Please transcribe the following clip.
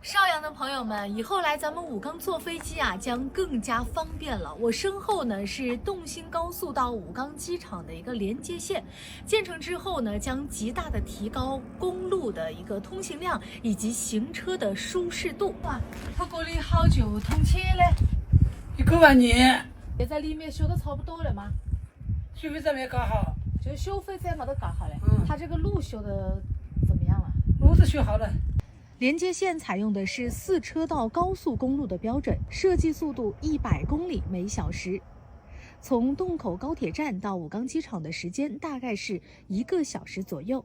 邵阳的朋友们，以后来咱们武钢坐飞机啊，将更加方便了。我身后呢是动新高速到武钢机场的一个连接线，建成之后呢，将极大的提高公路的一个通行量以及行车的舒适度。哇，它这里好久通车嘞？1个半年。现在里面修的差不多了吗？修费站没搞好，就修费站没得搞好嘞。它这个路修的怎么样了？路子修好了。连接线采用的是4车道高速公路的标准，设计速度100公里每小时。从洞口高铁站到武钢机场的时间大概是1个小时左右。